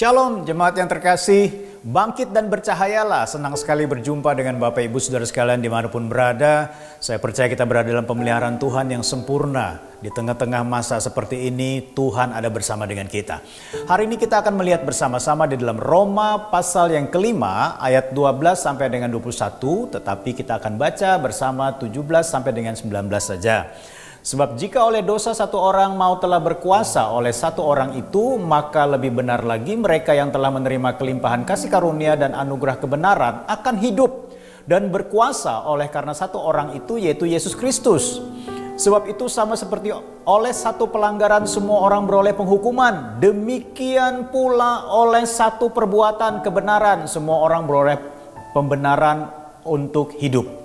Shalom jemaat yang terkasih, bangkit dan bercahayalah. Senang sekali berjumpa dengan Bapak Ibu Saudara sekalian dimanapun berada. Saya percaya kita berada dalam pemeliharaan Tuhan yang sempurna. Di tengah-tengah masa seperti ini, Tuhan ada bersama dengan kita. Hari ini kita akan melihat bersama-sama di dalam Roma pasal yang kelima, ayat 12 sampai dengan 21. Tetapi kita akan baca bersama 17 sampai dengan 19 saja. Sebab jika oleh dosa satu orang mau telah berkuasa oleh satu orang itu, maka lebih benar lagi mereka yang telah menerima kelimpahan kasih karunia dan anugerah kebenaran akan hidup dan berkuasa oleh karena satu orang itu, yaitu Yesus Kristus. Sebab itu sama seperti oleh satu pelanggaran semua orang beroleh penghukuman, demikian pula oleh satu perbuatan kebenaran semua orang beroleh pembenaran untuk hidup.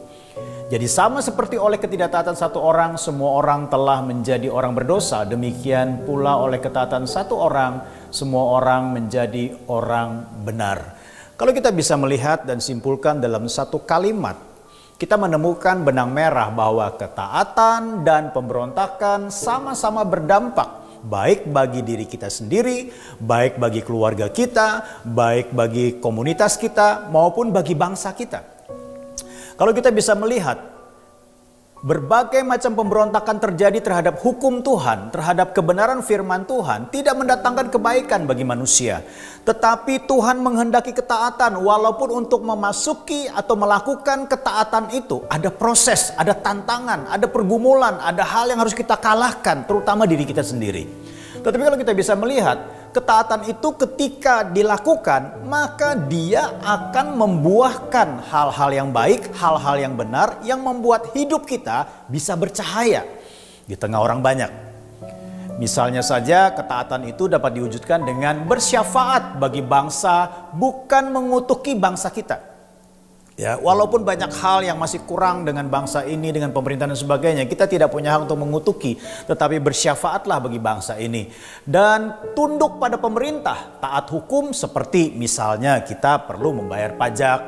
Jadi sama seperti oleh ketidaktaatan satu orang, semua orang telah menjadi orang berdosa. Demikian pula oleh ketaatan satu orang, semua orang menjadi orang benar. Kalau kita bisa melihat dan simpulkan dalam satu kalimat, kita menemukan benang merah bahwa ketaatan dan pemberontakan sama-sama berdampak. Baik bagi diri kita sendiri, baik bagi keluarga kita, baik bagi komunitas kita, maupun bagi bangsa kita. Kalau kita bisa melihat, berbagai macam pemberontakan terjadi terhadap hukum Tuhan, terhadap kebenaran firman Tuhan, tidak mendatangkan kebaikan bagi manusia. Tetapi Tuhan menghendaki ketaatan, walaupun untuk memasuki atau melakukan ketaatan itu, ada proses, ada tantangan, ada pergumulan, ada hal yang harus kita kalahkan, terutama diri kita sendiri. Tetapi kalau kita bisa melihat, ketaatan itu ketika dilakukan, maka dia akan membuahkan hal-hal yang baik, hal-hal yang benar, yang membuat hidup kita bisa bercahaya di tengah orang banyak. Misalnya saja ketaatan itu dapat diwujudkan dengan bersyafaat bagi bangsa, bukan mengutuki bangsa kita. Ya, walaupun banyak hal yang masih kurang dengan bangsa ini, dengan pemerintahan dan sebagainya, kita tidak punya hak untuk mengutuki, tetapi bersyafaatlah bagi bangsa ini. Dan tunduk pada pemerintah, taat hukum seperti misalnya kita perlu membayar pajak,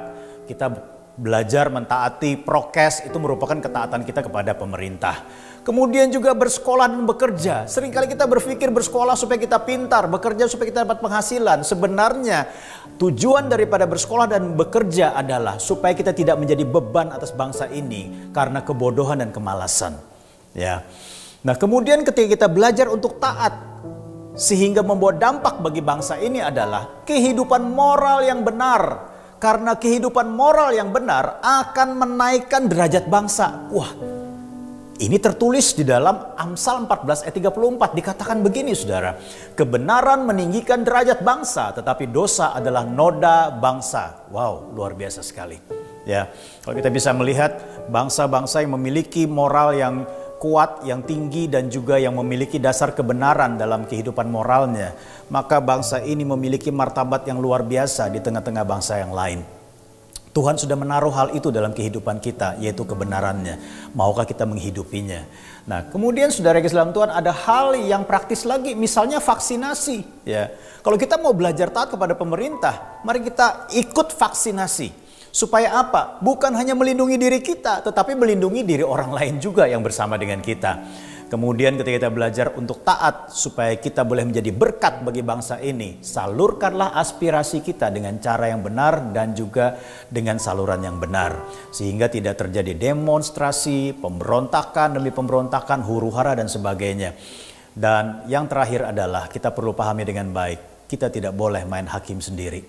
kita belajar mentaati prokes, itu merupakan ketaatan kita kepada pemerintah. Kemudian juga bersekolah dan bekerja. Seringkali kita berpikir bersekolah supaya kita pintar, bekerja supaya kita dapat penghasilan. Sebenarnya tujuan daripada bersekolah dan bekerja adalah supaya kita tidak menjadi beban atas bangsa ini karena kebodohan dan kemalasan. Ya. Nah, kemudian ketika kita belajar untuk taat sehingga membawa dampak bagi bangsa ini adalah kehidupan moral yang benar. Karena kehidupan moral yang benar akan menaikkan derajat bangsa. Wah, ini tertulis di dalam Amsal 14 ayat 34, dikatakan begini saudara. Kebenaran meninggikan derajat bangsa, tetapi dosa adalah noda bangsa. Wow, luar biasa sekali. Ya, kalau kita bisa melihat bangsa-bangsa yang memiliki moral yang kuat, yang tinggi, dan juga yang memiliki dasar kebenaran dalam kehidupan moralnya, maka bangsa ini memiliki martabat yang luar biasa di tengah-tengah bangsa yang lain. Tuhan sudah menaruh hal itu dalam kehidupan kita, yaitu kebenarannya. Maukah kita menghidupinya? Nah, kemudian saudara dalam Tuhan, ada hal yang praktis lagi, misalnya vaksinasi. Ya, kalau kita mau belajar taat kepada pemerintah, mari kita ikut vaksinasi. Supaya apa? Bukan hanya melindungi diri kita, tetapi melindungi diri orang lain juga yang bersama dengan kita. Kemudian ketika kita belajar untuk taat supaya kita boleh menjadi berkat bagi bangsa ini, salurkanlah aspirasi kita dengan cara yang benar dan juga dengan saluran yang benar. Sehingga tidak terjadi demonstrasi, pemberontakan demi pemberontakan, huru-hara dan sebagainya. Dan yang terakhir adalah kita perlu pahami dengan baik, kita tidak boleh main hakim sendiri.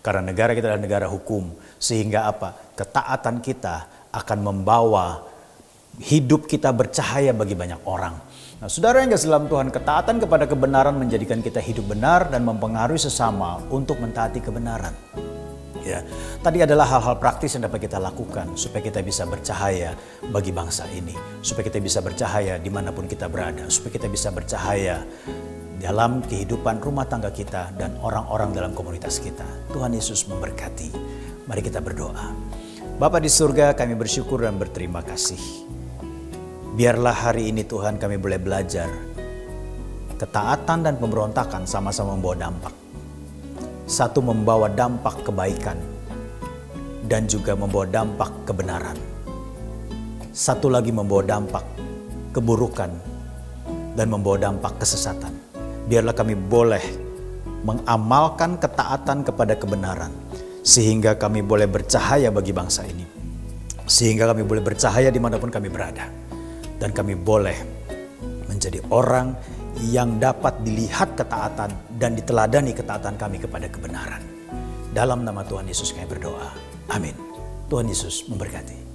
Karena negara kita adalah negara hukum, sehingga apa? Ketaatan kita akan membawa hidup kita bercahaya bagi banyak orang. Nah, saudara yang kasih dalam Tuhan, ketaatan kepada kebenaran menjadikan kita hidup benar dan mempengaruhi sesama untuk mentaati kebenaran. Ya, tadi adalah hal-hal praktis yang dapat kita lakukan supaya kita bisa bercahaya bagi bangsa ini, supaya kita bisa bercahaya dimanapun kita berada, supaya kita bisa bercahaya dalam kehidupan rumah tangga kita dan orang-orang dalam komunitas kita. Tuhan Yesus memberkati. Mari kita berdoa. Bapa di surga, kami bersyukur dan berterima kasih. Biarlah hari ini Tuhan kami boleh belajar. Ketaatan dan pemberontakan sama-sama membawa dampak. Satu membawa dampak kebaikan dan juga membawa dampak kebenaran. Satu lagi membawa dampak keburukan dan membawa dampak kesesatan. Biarlah kami boleh mengamalkan ketaatan kepada kebenaran, sehingga kami boleh bercahaya bagi bangsa ini, sehingga kami boleh bercahaya dimanapun kami berada, dan kami boleh menjadi orang yang dapat dilihat ketaatan dan diteladani ketaatan kami kepada kebenaran. Dalam nama Tuhan Yesus kami berdoa. Amin. Tuhan Yesus memberkati.